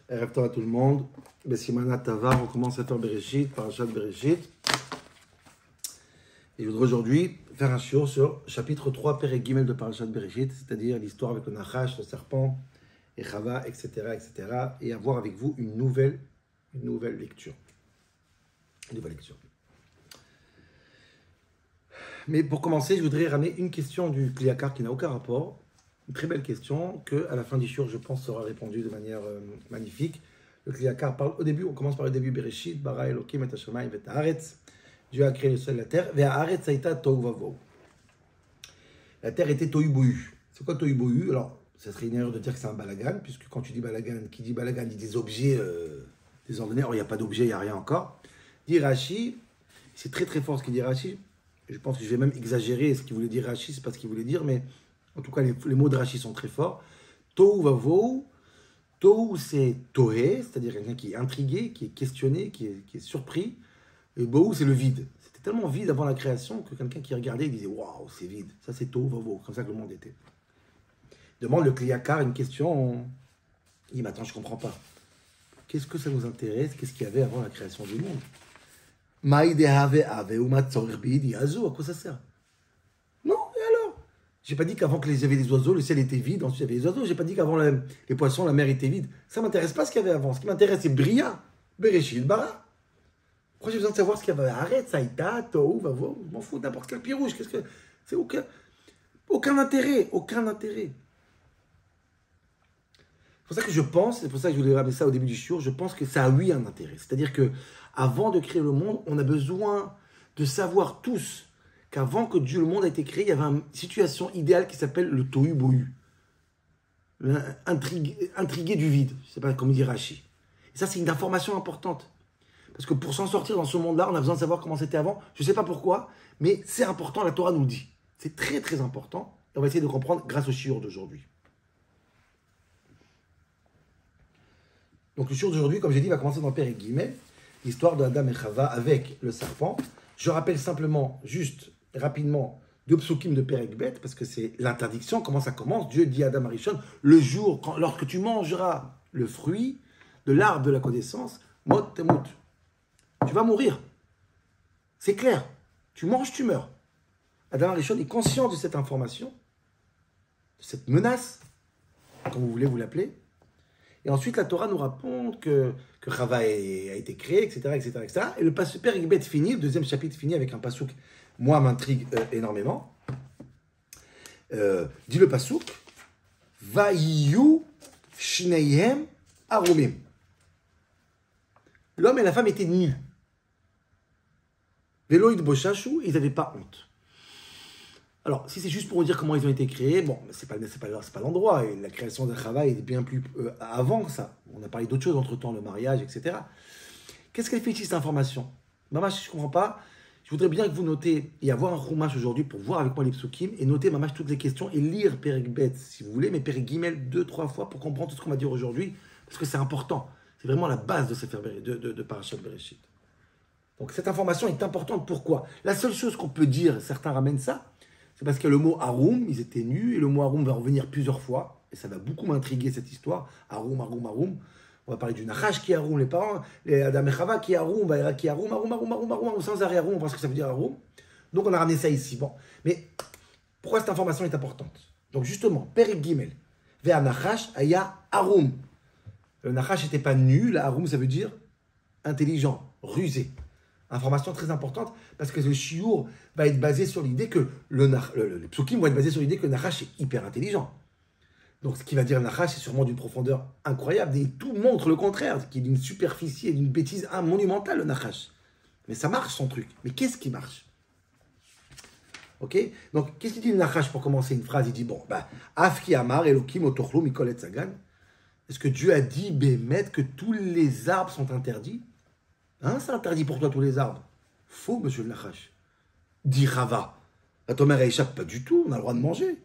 Erev Tov à tout le monde. Bessimana Tavar, on commence à faire Bereshit, Parashat Bereshit. Et je voudrais aujourd'hui faire un shiur sur chapitre 3, Perek Gimel de Parashat Bereshit, c'est-à-dire l'histoire avec le Nachash, le serpent, et Chava, etc., etc. Et avoir avec vous une nouvelle lecture. Une nouvelle lecture. Mais pour commencer, je voudrais ramener une question du Kliakar qui n'a aucun rapport. Une très belle question que, à la fin du shiur, je pense, sera répondue de manière magnifique. Le Kliakar parle au début, on commence par le début, Bereshit, Bara Elokim et Hashamayim et Haaretz. Dieu a créé le ciel et la terre. Ve Haaretz haïta tohu vavohu. La terre était tohu bohu. C'est quoi tohu bohu? Alors, ça serait une erreur de dire que c'est un balagan, puisque quand tu dis balagan, qui dit balagan, dit des objets désordonnés. Or, il n'y a pas d'objet, il n'y a rien encore. Dit Rashi, c'est très très fort ce qu'il dit Rashi. Je pense que je vais même exagérer ce qu'il voulait dire Rashi, c'est pas ce qu'il voulait dire, mais en tout cas, les mots de Rashi sont très forts. Tohu vavohu. Tohu, c'est tohé, c'est-à-dire quelqu'un qui est intrigué, qui est questionné, qui est surpris. Et bohu, c'est le vide. C'était tellement vide avant la création que quelqu'un qui regardait, il disait waouh, c'est vide. Ça, c'est tohu vavohu, comme ça que le monde était. Demande le Kliakar une question. Il dit, mais attends, je ne comprends pas. Qu'est-ce que ça nous intéresse? Qu'est-ce qu'il y avait avant la création du monde? À quoi ça sert? Non, et alors? J'ai pas dit qu'avant qu'il y avait des oiseaux, le ciel était vide, ensuite il y avait des oiseaux. J'ai pas dit qu'avant les poissons, la mer était vide. Ça m'intéresse pas ce qu'il y avait avant. Ce qui m'intéresse, c'est Bria, Bereshit, Bara. Pourquoi j'ai besoin de savoir ce qu'il y avait? Arrête, Saïta, Tohu, Vavo. Je m'en fous, n'importe quel pied rouge. Qu'est-ce que. C'est aucun intérêt. Aucun intérêt. C'est pour ça que je pense, c'est pour ça que je voulais ramener ça au début du shiur, je pense que ça a oui un intérêt. C'est-à-dire que avant de créer le monde, on a besoin de savoir tous qu'avant que Dieu, le monde a été créé, il y avait une situation idéale qui s'appelle le tohu bohu. Intrigué du vide. Je ne sais pas comment dire Rashi. Et ça, c'est une information importante. Parce que pour s'en sortir dans ce monde-là, on a besoin de savoir comment c'était avant. Je ne sais pas pourquoi, mais c'est important, la Torah nous le dit. C'est très très important. Et on va essayer de comprendre grâce au shiur d'aujourd'hui. Donc le shiur d'aujourd'hui, comme j'ai dit, va commencer dans Perek Gimel, l'histoire de Adam et Chava avec le serpent. Je rappelle simplement, juste rapidement, deux psukim de Perek Bet, parce que c'est l'interdiction. Comment ça commence? Dieu dit à Adam Arishon, le jour, lorsque tu mangeras le fruit de l'arbre de la connaissance, mot temut. Tu vas mourir. C'est clair. Tu manges, tu meurs. Adam Arishon est conscient de cette information, de cette menace, comme vous voulez vous l'appeler. Et ensuite, la Torah nous raconte que Chava a été créé, etc., etc., etc. Et le Perek Bet finit, le deuxième chapitre finit avec un pasuk, moi, m'intrigue énormément. Dit le pasuk, Vayiyu shneihem arumim. L'homme et la femme étaient nus. Veloïd boshashu, ils n'avaient pas honte. Alors, si c'est juste pour vous dire comment ils ont été créés, bon, c'est pas l'endroit. Et la création de Chava est bien plus avant que ça. On a parlé d'autres choses entre-temps, le mariage, etc. Qu'est-ce qu'elle fait ici, cette information? Mamash, je ne comprends pas. Je voudrais bien que vous notez et avoir un chumash aujourd'hui pour voir avec moi les psukim et noter, Mamash, toutes les questions et lire Perek Bet, si vous voulez, mais Perek Gimel 2-3 fois pour comprendre tout ce qu'on va dire aujourd'hui, parce que c'est important. C'est vraiment la base de cette de Parashat Bereshit. Donc, cette information est importante. Pourquoi? La seule chose qu'on peut dire, certains ramènent ça, c'est parce que le mot Haroum, ils étaient nus, et le mot Haroum va revenir plusieurs fois, et ça va beaucoup m'intriguer cette histoire. Haroum, Haroum, Haroum. On va parler du Nachash qui est Haroum, les parents, les Adam et Chava qui est Haroum, Baïra qui est Haroum, Haroum, Haroum, Haroum, Haroum, sans arrêt Haroum, on pense que ça veut dire Haroum. Donc on a ramené ça ici. Bon, mais pourquoi cette information est importante? Donc justement, Perek Gimel, vers Nachash, aya Haroum. Le Nachash n'était pas nu, la Haroum ça veut dire intelligent, rusé. Information très importante, parce que le shiur va être basé sur l'idée que les psukim vont être basés sur l'idée que le Nachash est hyper intelligent. Donc ce qui va dire le Nachash est sûrement d'une profondeur incroyable, et tout montre le contraire, qu'il est d'une superficie et d'une bêtise monumentale, le Nachash. Mais ça marche son truc. Mais qu'est-ce qui marche? Ok? Donc qu'est-ce qu'il dit le Nachash pour commencer une phrase? Il dit, bon, Afki Amar Elokim Otochlo Mikol et Sagan. Est-ce que Dieu a dit, Bémet, que tous les arbres sont interdits? Hein, c'est interdit pour toi tous les arbres. Faux, monsieur le Nachash. Dit Chava. La Tomer échappe pas du tout, on a le droit de manger.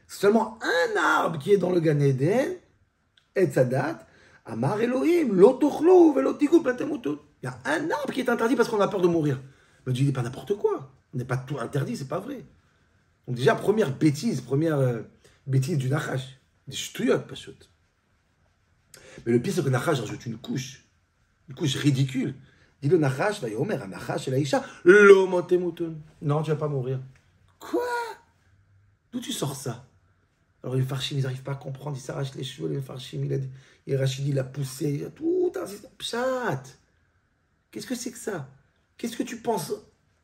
C'est seulement un arbre qui est dans le Gan Eden, et Tzadat, Amar Elohim, Lotochlo, Velotigu, Platemutot. Il y a un arbre qui est interdit parce qu'on a peur de mourir. Mais Dieu dit pas n'importe quoi. On n'est pas tout interdit, c'est pas vrai. Donc déjà, première bêtise du Nachash. Des shtuyot, pas chut. Mais le pire, c'est que Nachash rajoute une couche ridicule. Dit le Nachash, va Yomer, un Nachash et la Isha, l'omotemouton. Non, tu vas pas mourir. Quoi? D'où tu sors ça? Alors les Farshim, ils n'arrivent pas à comprendre, ils s'arrachent les cheveux, les Farshim, Rachid, il a poussé, tout un système. Pshat! Qu'est-ce que c'est que ça? Qu'est-ce que tu penses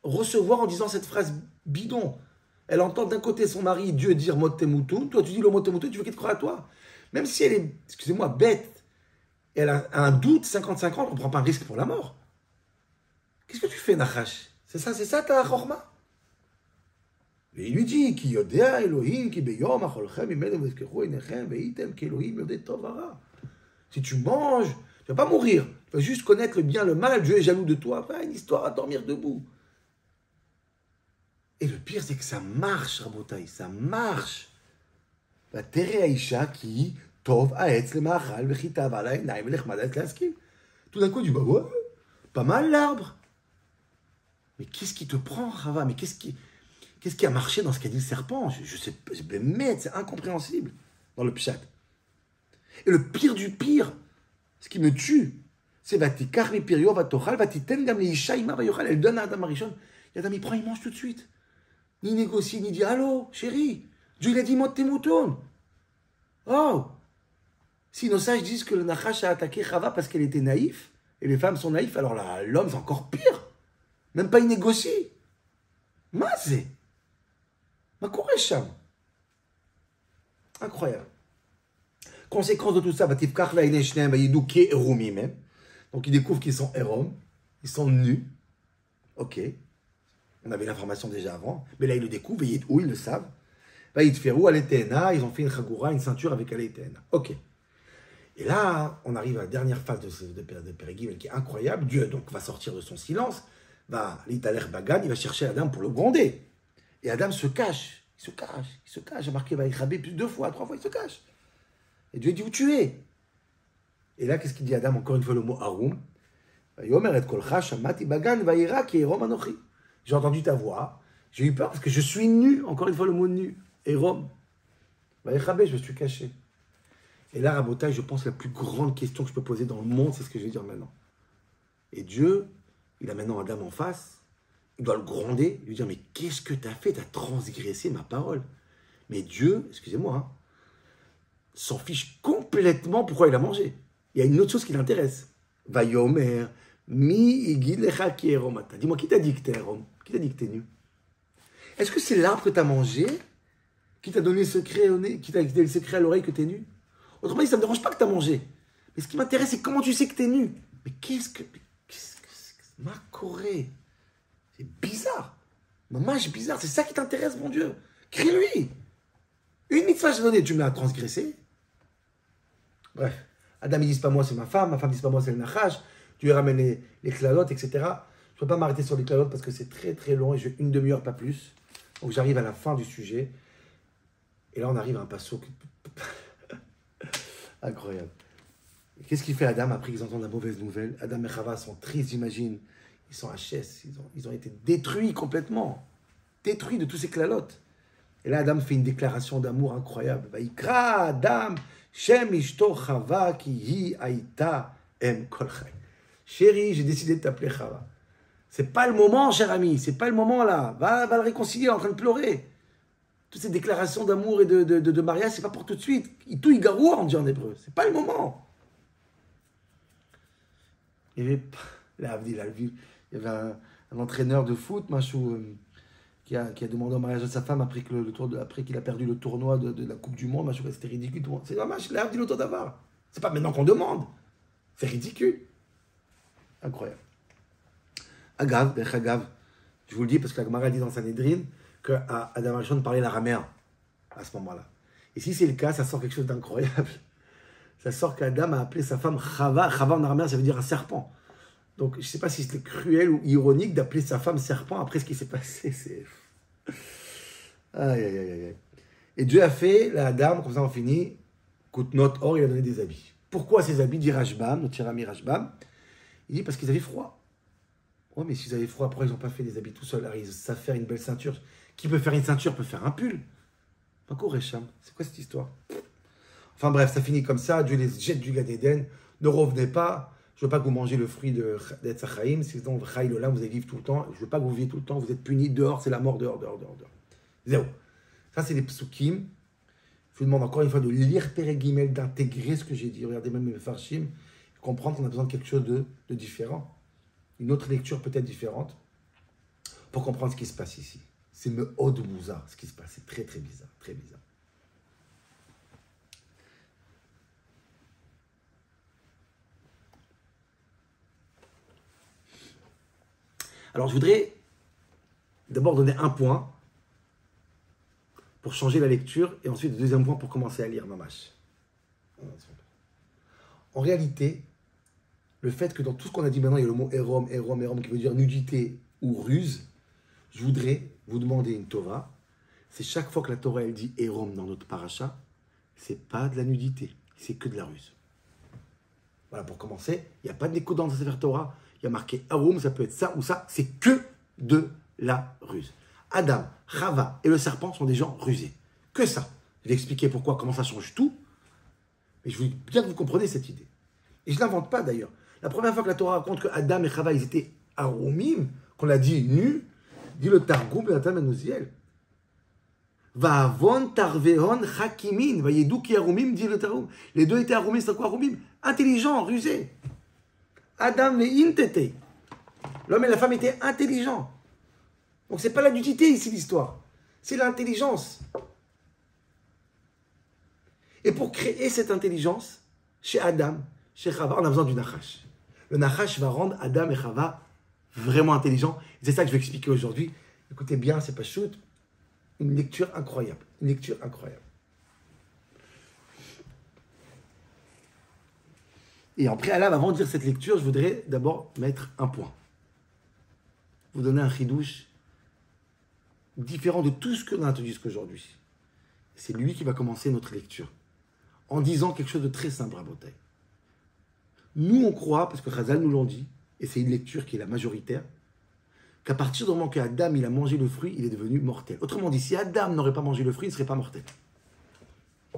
recevoir en disant cette phrase bidon? Elle entend d'un côté son mari, Dieu, dire Motemoutoun, toi tu dis le Motemoutoun, tu veux qu'elle te croie à toi? Même si elle est, excusez-moi, bête, et elle a un doute, 50-50, on ne prend pas un risque pour la mort. Qu'est-ce que tu fais, Nachash? C'est ça ta chorma? Et il lui dit, Ki yodea Elohim, ki beyom acholchem imenu v'ezkechu einechem ve'item ki Elohim yodeh tov vara. Si tu manges, tu ne vas pas mourir. Tu vas juste connaître le bien, le mal. Dieu est jaloux de toi. Après, une histoire à dormir debout. Et le pire, c'est que ça marche, Rabotai. Ça marche. La terre Aïcha qui tov aetz le ma'achal v'chitav ala enaim v'lechmad aetz l'askim. Tout d'un coup, tu dis, bah ouais, pas mal l'arbre. Mais qu'est-ce qui te prend, Rava? Mais qu'est-ce qui a marché dans ce qu'a dit le serpent? Je sais pas, c'est incompréhensible dans le pshat. Et le pire du pire, ce qui me tue, c'est Vatikar mi pirio vatochal vatiten gam leisha ima vayochal. Elle donne à Adam Arishon. Et Adam, il prend, il mange tout de suite. Ni négocie, ni dit allô, chérie. Dieu, il a dit monte tes moutons. Oh! Si nos sages disent que le Nachash a attaqué Chava parce qu'elle était naïve, et les femmes sont naïves, alors là, l'homme, c'est encore pire. Même pas il négocie. Mazé. Ma Koresham. Incroyable. Conséquence de tout ça, donc ils découvrent qu'ils sont hérom, ils sont nus. Ok, on avait l'information déjà avant, mais là ils le découvrent, ils le savent. Ils ont fait une chagoura, une ceinture avec Aletena. Ok. Et là, on arrive à la dernière phase de Périgim qui est incroyable. Dieu donc va sortir de son silence, l'Italer Bagan, il va chercher Adam pour le gronder. Et Adam se cache, il se cache. J'ai marqué Vaïchabé plus de 2 fois, 3 fois, il se cache. Et Dieu dit où tu es. Et là, qu'est-ce qu'il dit Adam? Encore une fois le mot Arum. J'ai entendu ta voix. J'ai eu peur parce que je suis nu. Encore une fois le mot nu. Erom. Je me suis caché. Et là, Rabotai, je pense que la plus grande question que je peux poser dans le monde, c'est ce que je vais dire maintenant. Et Dieu, il a maintenant Adam en face. Il doit le gronder. Il lui dire, mais qu'est-ce que tu as fait? Tu as transgressé ma parole. Mais Dieu, excusez-moi, hein, s'en fiche complètement pourquoi il a mangé. Il y a une autre chose qui l'intéresse. Vayomer, mi igid lecha ki eromata. Dis-moi, qui t'a dit que t'es hérom? Qui t'a dit que t'es nu? Est-ce que c'est l'arbre que t'as mangé qui t'a donné le secret au nez, qui t'a donné le secret à l'oreille que t'es nu? Autrement dit, ça ne me dérange pas que t'as mangé. Mais ce qui m'intéresse, c'est comment tu sais que t'es nu. Mais qu'est-ce que ma Corée? C'est bizarre. Maman, c'est bizarre. C'est ça qui t'intéresse, mon Dieu. Crie-lui. Une mitzvah, je donnée, tu me l'as transgressée. Bref, Adam, il dit pas moi, c'est ma femme dit pas moi, c'est le Nachash, tu lui ramènes les klalotes, etc. Je ne peux pas m'arrêter sur les klalotes parce que c'est très très long et je veux une demi-heure, pas plus. Donc j'arrive à la fin du sujet. Et là, on arrive à un passo incroyable. Et qu'est-ce qu'il fait Adam après qu'ils entendent la mauvaise nouvelle? Adam et Chava sont tristes, j'imagine. Ils sont HS, ils ont été détruits complètement. Détruits de tous ces klalotes. Et là, Adam fait une déclaration d'amour incroyable. Vaikra Adam, Shem Ishto Chava ki hi aïta em kol chay. Chérie, j'ai décidé de t'appeler Chava. C'est pas le moment, cher ami, c'est pas le moment là. Va le réconcilier, en train de pleurer. Toutes ces déclarations d'amour et de mariage, c'est pas pour tout de suite. Tout igaroua, on dit en hébreu. C'est pas le moment. Il y avait un entraîneur de foot, Machou, qui a demandé au mariage de sa femme après qu'il a perdu le tournoi de la Coupe du Monde. C'était ridicule. C'est dommage, il a dit l'autre d'avoir. C'est pas maintenant qu'on demande. C'est ridicule. Incroyable. Agav, je vous le dis parce que la Gemara dit dans Sanhedrin que Adam Arishon parlait l'araméen à ce moment-là. Et si c'est le cas, ça sort quelque chose d'incroyable. Ça sort qu'Adam a appelé sa femme Chava. Chava en araméen, ça veut dire un serpent. Donc, je ne sais pas si c'était cruel ou ironique d'appeler sa femme serpent après ce qui s'est passé. C'est... Aïe, aïe, aïe, aïe. Et Dieu a fait, la dame, comme ça on finit, Koutnot Or, il a donné des habits. Pourquoi ces habits, dit Rashbam, notre cher ami Rashbam? Il dit parce qu'ils avaient froid. Ouais, mais s'ils avaient froid, pourquoi ils n'ont pas fait des habits tout seuls? Alors, ils savent faire une belle ceinture. Qui peut faire une ceinture peut faire un pull. Pas Koresham. C'est quoi cette histoire? Enfin bref, ça finit comme ça. Dieu les jette du Gan Eden. Ne revenez pas. Je ne veux pas que vous mangez le fruit d'Etz Chaim. Sinon, Chai l'Olam, vous allez vivre tout le temps. Je ne veux pas que vous viviez tout le temps. Vous êtes punis. Dehors, c'est la mort. Dehors. Zéro. Ça, c'est les psukim. Je vous demande encore une fois de lire Perek Gimel, d'intégrer ce que j'ai dit. Regardez même mes farshim. Comprendre qu'on a besoin de quelque chose de différent. Une autre lecture peut-être différente pour comprendre ce qui se passe ici. C'est Me'od Muzar, ce qui se passe. C'est très, très bizarre. Très bizarre. Alors, je voudrais d'abord donner un point pour changer la lecture et ensuite le deuxième point pour commencer à lire Mamash. En réalité, le fait que dans tout ce qu'on a dit maintenant, il y a le mot Erom qui veut dire nudité ou ruse, je voudrais vous demander une Torah. C'est chaque fois que la Torah elle dit Erom dans notre paracha, c'est pas de la nudité, c'est que de la ruse. Voilà, pour commencer, il n'y a pas de Néko dans le Sefer Torah, il y a marqué Arum, ça peut être ça ou ça, c'est que de la ruse. Adam, Chava et le serpent sont des gens rusés. Que ça. Je vais expliquer pourquoi, comment ça change tout, mais je veux bien que vous compreniez cette idée. Et je ne l'invente pas d'ailleurs. La première fois que la Torah raconte que Adam et Chava, ils étaient arumim, qu'on l'a dit nus, dit le Targum, le Natam Anoziel. Va'avon tarveon chakimin, va'yedou ki arumim, dit le Targum. Les deux étaient arumim, c'est quoi arumim? Intelligents, rusés. Adam et Intete. L'homme et la femme étaient intelligents. Donc c'est pas la nudité ici l'histoire, c'est l'intelligence. Et pour créer cette intelligence, chez Adam, chez Chava, on a besoin du Nachash. Le Nachash va rendre Adam et Chava vraiment intelligents. C'est ça que je vais expliquer aujourd'hui. Écoutez bien, c'est pas shoot. Une lecture incroyable. Une lecture incroyable. Et en préalable, avant de dire cette lecture, je voudrais d'abord mettre un point. Vous donner un chidouche différent de tout ce que l'on a entendu jusqu'aujourd'hui. C'est lui qui va commencer notre lecture en disant quelque chose de très simple à Botaï. Nous, on croit, parce que Chazal nous l'ont dit, et c'est une lecture qui est la majoritaire, qu'à partir du moment qu'Adam il a mangé le fruit, il est devenu mortel. Autrement dit, si Adam n'aurait pas mangé le fruit, il ne serait pas mortel.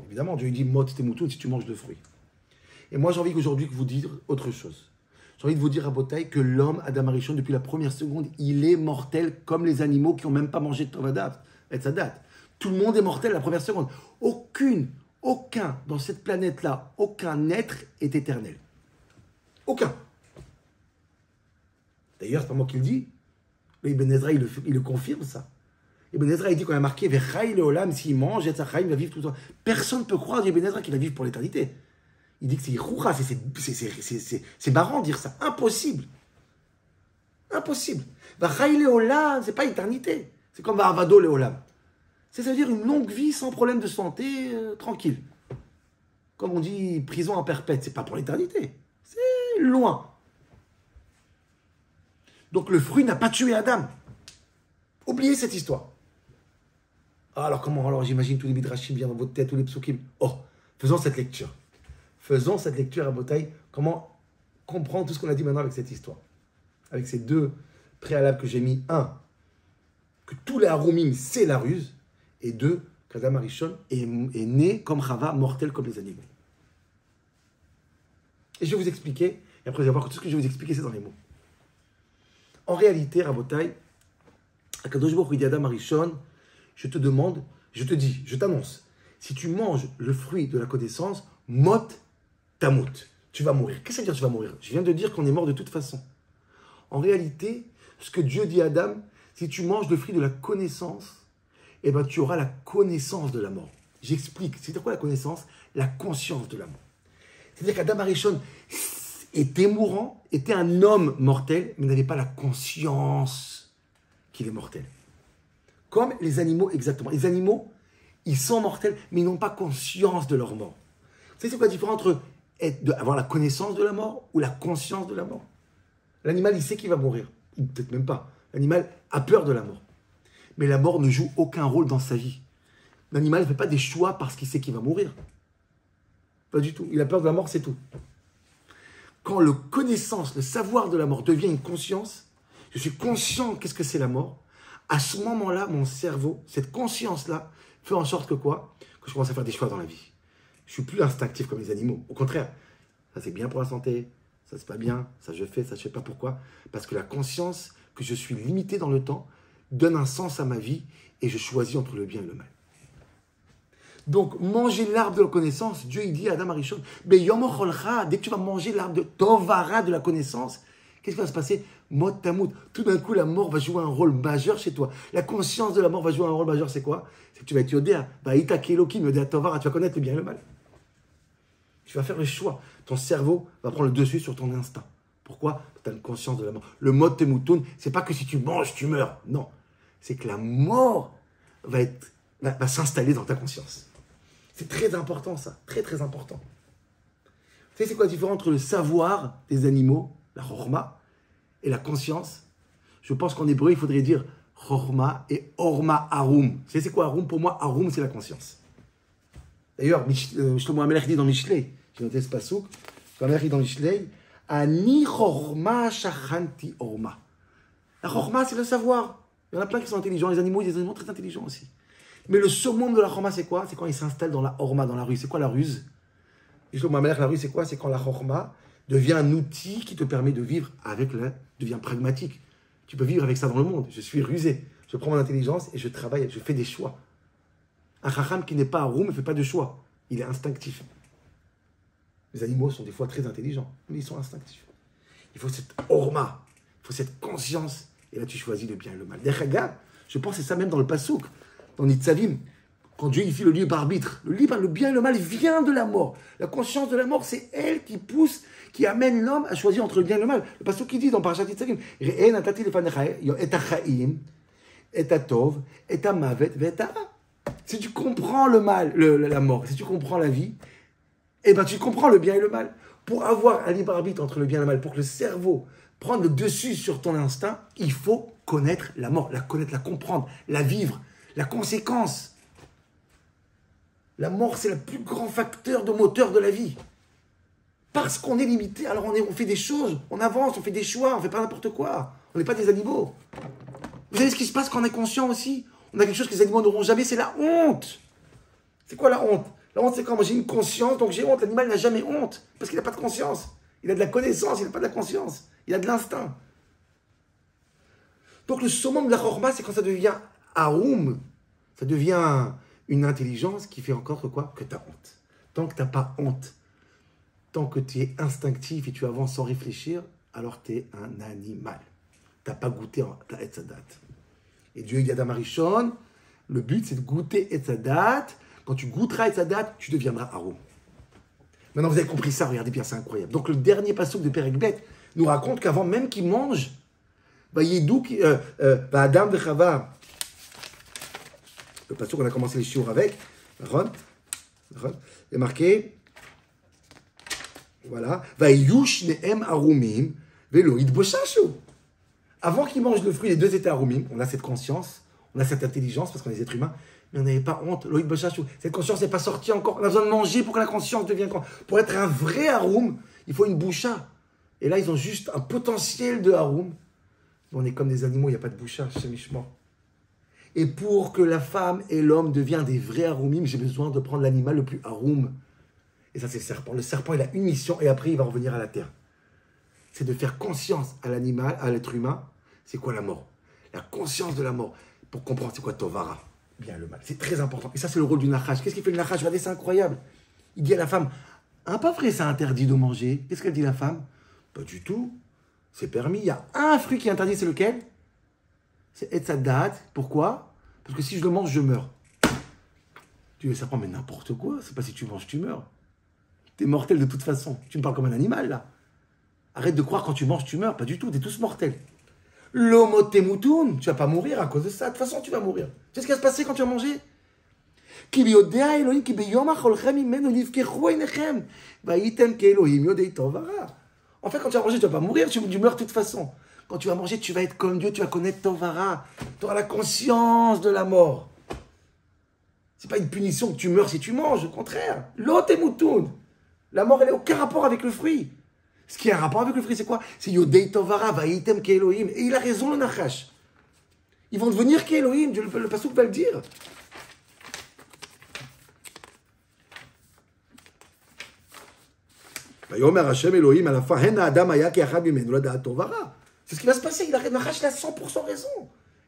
Évidemment, Dieu lui dit, mot temutu, si tu manges le fruit. Et moi, j'ai envie qu'aujourd'hui que vous dites autre chose. J'ai envie de vous dire à Botaï que l'homme, Adam Arishon, depuis la première seconde, il est mortel comme les animaux qui n'ont même pas mangé de Tovadat, et Tzadat. Tout le monde est mortel la première seconde. Aucun, dans cette planète-là, aucun être est éternel. Aucun. D'ailleurs, c'est pas moi qui le dis. Le Ibn Ezra, il le confirme, ça. Ibn Ezra, il dit qu'on a marqué Vechaï Leolam, s'il mange, Yetzachai, il va vivre tout le temps. Personne ne peut croire Ibn Ezra qu'il va vivre pour l'éternité. Il dit que c'est Yichura, c'est marrant de dire ça. Impossible. Impossible. Vechaï Leolam, c'est pas éternité. C'est comme Va'avado Leolam. Ça veut dire une longue vie sans problème de santé, tranquille. Comme on dit, prison en perpète, c'est pas pour l'éternité. C'est loin. Donc le fruit n'a pas tué Adam. Oubliez cette histoire. Alors comment? Alors j'imagine tous les midrashim bien dans votre tête, tous les psukim. Oh, faisons cette lecture. Faisons cette lecture à Botaï. Comment comprendre tout ce qu'on a dit maintenant avec cette histoire. Avec ces deux préalables que j'ai mis. Un, que tous les harumim, c'est la ruse. Et deux, qu'Adam Arishon est né comme Chava, mortel comme les animaux. Et je vais vous expliquer, et après vous allez voir que tout ce que je vais vous expliquer, c'est dans les mots. En réalité, Rabotai, Akadosh Baruch Hu dit Adam Arishon, je te demande, je te dis, je t'annonce, si tu manges le fruit de la connaissance, mot tamut, tu vas mourir. Qu'est-ce que ça veut dire tu vas mourir? Je viens de dire qu'on est mort de toute façon. En réalité, ce que Dieu dit à Adam, si tu manges le fruit de la connaissance, eh ben, tu auras la connaissance de la mort. J'explique. C'est quoi la connaissance? La conscience de la mort. C'est-à-dire qu'Adam Arishon était mourant, était un homme mortel, mais n'avait pas la conscience qu'il est mortel. Comme les animaux, exactement. Les animaux, ils sont mortels, mais ils n'ont pas conscience de leur mort. Vous savez, c'est quoi la différence entre avoir la connaissance de la mort ou la conscience de la mort? L'animal, il sait qu'il va mourir. Ou peut-être même pas. L'animal a peur de la mort. Mais la mort ne joue aucun rôle dans sa vie. L'animal ne fait pas des choix parce qu'il sait qu'il va mourir. Pas du tout. Il a peur de la mort, c'est tout. Quand le connaissance, le savoir de la mort devient une conscience, je suis conscient qu'est-ce que c'est la mort, à ce moment-là, mon cerveau, cette conscience-là, fait en sorte que quoi? Que je commence à faire des choix dans la vie. Je suis plus instinctif comme les animaux. Au contraire, ça c'est bien pour la santé, ça c'est pas bien, ça je fais, ça je sais pas pourquoi. Parce que la conscience que je suis limité dans le temps donne un sens à ma vie et je choisis entre le bien et le mal. Donc, manger l'arbre de la connaissance, Dieu il dit à Adam Arishon, dès que tu vas manger l'arbre de Tovara de la connaissance, qu'est-ce qui va se passer? Mot tamout. Tout d'un coup, la mort va jouer un rôle majeur chez toi. La conscience de la mort va jouer un rôle majeur, c'est quoi? C'est que tu vas être Yodéa, Baïta Kelokim, Yodéa Tovara, tu vas connaître le bien et le mal. Tu vas faire le choix. Ton cerveau va prendre le dessus sur ton instinct. Pourquoi? Tu as une conscience de la mort. Le mot temoutoun, c'est pas que si tu manges, tu meurs. Non. C'est que la mort va s'installer dans ta conscience. C'est très important, ça. Très, très important. Tu sais, c'est quoi la différence entre le savoir des animaux, la chorma, et la conscience? Je pense qu'en hébreu, il faudrait dire chorma et orma arum. Tu sais, c'est quoi arum? Pour moi, arum, c'est la conscience. D'ailleurs, Shlomo HaMelech dit dans Mishlei, j'ai noté ce pasouk, Shlomo HaMelech dit dans Mishlei, Ani chorma shachanti orma. La chorma, c'est le savoir. Il y en a plein qui sont intelligents. Les animaux, il y a des animaux très intelligents aussi. Mais le summum de la chorma, c'est quoi? C'est quand ils s'installent dans la horma, dans la ruse. C'est quoi la ruse? Et Shlomo HaMelech, la ruse, c'est quoi? C'est quand la chorma devient un outil qui te permet de vivre avec devient pragmatique. Tu peux vivre avec ça dans le monde. Je suis rusé. Je prends mon intelligence et je travaille, je fais des choix. Un chacham qui n'est pas arum ne fait pas de choix. Il est instinctif. Les animaux sont des fois très intelligents, mais ils sont instinctifs. Il faut cette horma, il faut cette conscience. Et là, tu choisis le bien et le mal. Regarde, je pense que c'est ça même dans le Passouk, dans Nitzavim. Quand Dieu il fait le libre arbitre, le bien et le mal vient de la mort. La conscience de la mort, c'est elle qui pousse, qui amène l'homme à choisir entre le bien et le mal. Le Passouk qui dit dans Parashat Nitzavim, si tu comprends le mal, la mort, si tu comprends la vie, eh ben tu comprends le bien et le mal. Pour avoir un libre arbitre entre le bien et le mal, pour que le cerveau prenne le dessus sur ton instinct, il faut connaître la mort, la connaître, la comprendre, la vivre, la conséquence. La mort, c'est le plus grand facteur de moteur de la vie. Parce qu'on est limité, alors on fait des choses, on avance, on fait des choix, on ne fait pas n'importe quoi. On n'est pas des animaux. Vous savez ce qui se passe quand on est conscient aussi? On a quelque chose que les animaux n'auront jamais, c'est la honte. C'est quoi la honte? La honte, c'est quand moi j'ai une conscience, donc j'ai honte. L'animal n'a jamais honte, parce qu'il n'a pas de conscience. Il a de la connaissance, il n'a pas de la conscience. Il a de l'instinct. Donc le summum de la chorma, c'est quand ça devient aoum, ça devient une intelligence qui fait encore quoi? Que tu as honte. Tant que tu n'as pas honte, tant que tu es instinctif et tu avances sans réfléchir, alors tu es un animal. Tu n'as pas goûté ta etzadat. Et Dieu dit à Adam Arishon, le but c'est de goûter etzadat. Quand tu goûteras etzadat, tu deviendras arum. Maintenant vous avez compris ça, regardez bien, c'est incroyable. Donc le dernier passouk de Perek Bet nous raconte qu'avant même qu'il mange, Adam vechava, le passouk qu'on a commencé les shiur avec, est marqué, voilà, Vayush nehem arumim velo idboshashu. Avant qu'ils mangent le fruit, les deux étaient arumim. On a cette conscience, on a cette intelligence parce qu'on est des êtres humains, mais on n'avait pas honte. Loïd Boshachou, cette conscience n'est pas sortie encore. On a besoin de manger pour que la conscience devienne. Pour être un vrai arum, il faut une boucha. Et là, ils ont juste un potentiel de arum. On est comme des animaux, il n'y a pas de boucha, chez Mishma. Et pour que la femme et l'homme deviennent des vrais arumim, j'ai besoin de prendre l'animal le plus arum. Et ça, c'est le serpent. Le serpent, il a une mission et après, il va revenir à la terre. C'est de faire conscience à l'animal, à l'être humain. C'est quoi la mort? La conscience de la mort. Pour comprendre c'est quoi Tovara, bien le mal. C'est très important. Et ça, c'est le rôle du Nachash. Qu'est-ce qu'il fait le Nachash? Regardez, c'est incroyable. Il dit à la femme, pas vrai, c'est interdit de manger. Qu'est-ce qu'elle dit la femme? Pas du tout. C'est permis. Il y a un fruit qui est interdit, c'est lequel? C'est Etzadat. Pourquoi? Parce que si je le mange, je meurs. Tu veux ça, mais n'importe quoi. C'est pas si tu manges, tu meurs. T'es mortel de toute façon. Tu me parles comme un animal, là. Arrête de croire quand tu manges, tu meurs. Pas du tout. T'es tous mortels. L'homo temoutoun, tu vas pas mourir à cause de ça. De toute façon, tu vas mourir. Tu sais ce qui va se passer quand tu vas manger? En fait, quand tu vas manger, tu vas pas mourir, tu meurs de toute façon. Quand tu vas manger, tu vas être comme Dieu, tu vas connaître Tovara. Tu auras la conscience de la mort. C'est pas une punition que tu meurs si tu manges, au contraire. L'eau temoutoun. La mort, elle n'a aucun rapport avec le fruit. Ce qui a un rapport avec le fruit, c'est quoi? C'est Yodei Tovara, Vaïtem Keelohim. Et il a raison, le Nachash. Ils vont devenir Keelohim, le passouk va le dire. Vayomer Hashem Elohim à la fin, Hen Adam Aya Ki Achad Mimenu Lada'at Tov Vara. C'est ce qui va se passer. Nachash, il a 100% raison.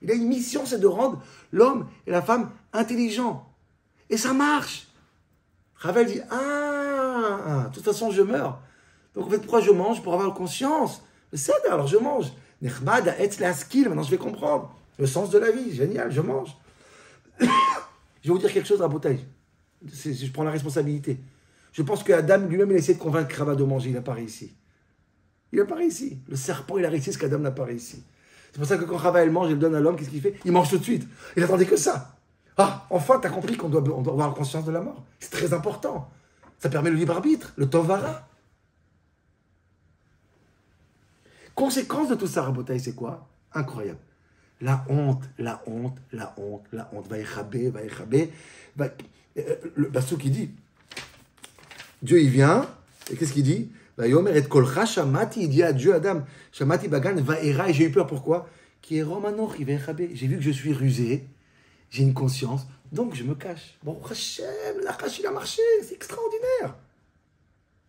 Il a une mission, c'est de rendre l'homme et la femme intelligents. Et ça marche. Ravel dit, de toute façon, je meurs. Donc, en fait, pourquoi je mange? Pour avoir conscience. C'est alors je mange. Nechmad ha'etz lehaskil. Maintenant, je vais comprendre. Le sens de la vie. Génial, je mange. Je vais vous dire quelque chose, Rabotai. Je prends la responsabilité. Je pense que Adam lui-même, il a essayé de convaincre Rava de manger. Il n'a pas réussi. Il n'a pas réussi. Le serpent, il a réussi ce qu'Adam n'a pas réussi. C'est pour ça que quand Rava, elle mange, elle donne à l'homme, qu'est-ce qu'il fait? Il mange tout de suite. Il attendait que ça. Ah, enfin, tu as compris qu'on doit avoir conscience de la mort. C'est très important. Ça permet le libre arbitre, le tovara. Conséquence de tout ça, Rabotai, c'est quoi? Incroyable. La honte. Vaïchabé. Le Bassou qui dit, Dieu, il vient, et qu'est-ce qu'il dit? Vayomer et kolcha shamati, il dit à Dieu, Adam, shamati bagan vaera, et j'ai eu peur, pourquoi? Qui est romanoch, vaïchabé. J'ai vu que je suis rusé, j'ai une conscience, donc je me cache. Bon, Hachem, la cache, il a marché, c'est extraordinaire.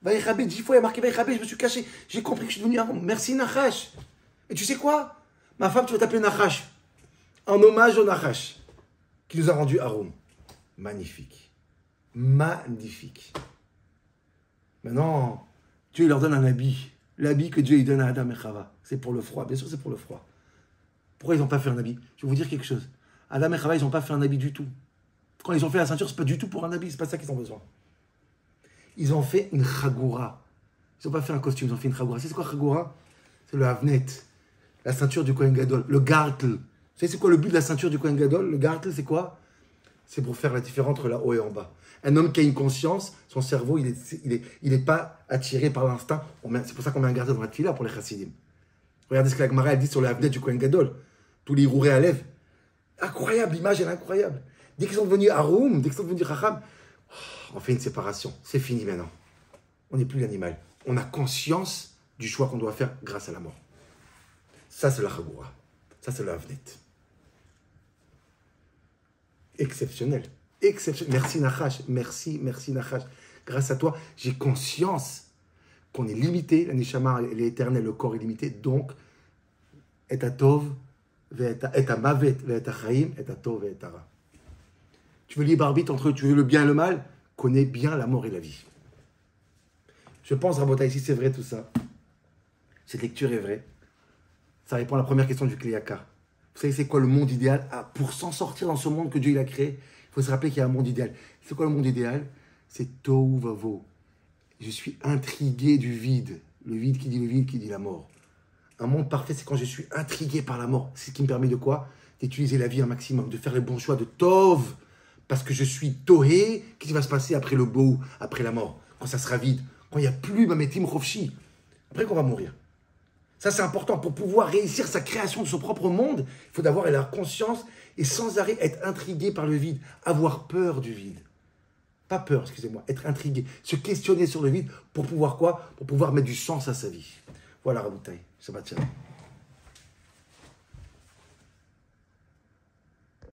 Vaïchabé, 10 fois il y a marqué Vaïchabé, je me suis caché. J'ai compris que je suis devenu Arum. Merci Nachash. Et tu sais quoi? Ma femme, tu vas t'appeler Nachash. En hommage au Nachash, qui nous a rendu Arum. Magnifique. Magnifique. Maintenant, Dieu leur donne un habit. L'habit que Dieu il donne à Adam et Chava. C'est pour le froid. Bien sûr, c'est pour le froid. Pourquoi ils n'ont pas fait un habit? Je vais vous dire quelque chose. Adam et Chava, ils n'ont pas fait un habit du tout. Quand ils ont fait la ceinture, ce n'est pas du tout pour un habit. C'est pas ça qu'ils ont besoin. Ils ont fait une chagoura. Ils n'ont pas fait un costume, ils ont fait une chagoura. C'est quoi chagoura? C'est le havnet, la ceinture du Kohen Gadol, le gartel. Vous savez c'est quoi le but de la ceinture du Kohen Gadol? Le gartel, c'est quoi? C'est pour faire la différence entre la haut et en bas. Un homme qui a une conscience, son cerveau, il est pas attiré par l'instinct. C'est pour ça qu'on met un gartel dans la tefila pour les chassidim. Regardez ce que la Gemara dit sur le havnet du Kohen Gadol. Tous les rourés à lèvres. Incroyable, l'image elle est incroyable. Dès qu'ils sont devenus Haroum, dès qu'ils sont devenus Chacham, on fait une séparation. C'est fini maintenant. On n'est plus l'animal. On a conscience du choix qu'on doit faire grâce à la mort. Ça, c'est la Chagoura. Ça, c'est le Havnet. Exceptionnel. Exceptionnel. Merci Nachash. Merci Nachash. Grâce à toi, j'ai conscience qu'on est limité. La Neshama, elle est éternelle. Le corps est limité. Donc, et à Tov, et à Mavet, et à Chaim, et à Tov, et à Ra. Tu veux libre arbitre entre eux, tu veux le bien et le mal, connais bien la mort et la vie. Je pense, Rabotai, si c'est vrai tout ça, cette lecture est vraie, ça répond à la première question du Kliyakar. Vous savez, c'est quoi le monde idéal? Pour s'en sortir dans ce monde que Dieu il a créé, il faut se rappeler qu'il y a un monde idéal. C'est quoi le monde idéal? C'est Tohu Vavo. Je suis intrigué du vide. Le vide qui dit la mort. Un monde parfait, c'est quand je suis intrigué par la mort. C'est ce qui me permet de quoi? D'utiliser la vie un maximum, de faire les bons choix, de Tov. Parce que je suis Tohé, qu'est-ce qui va se passer après le beau, après la mort? Quand ça sera vide, quand il n'y a plus Mametim Chofshi, après qu'on va mourir. Ça, c'est important. Pour pouvoir réussir sa création de son propre monde, il faut d'abord avoir conscience et sans arrêt être intrigué par le vide, avoir peur du vide. Pas peur, excusez-moi, être intrigué, se questionner sur le vide pour pouvoir quoi? Pour pouvoir mettre du sens à sa vie. Voilà, Raboutaï. Shabbat shalom.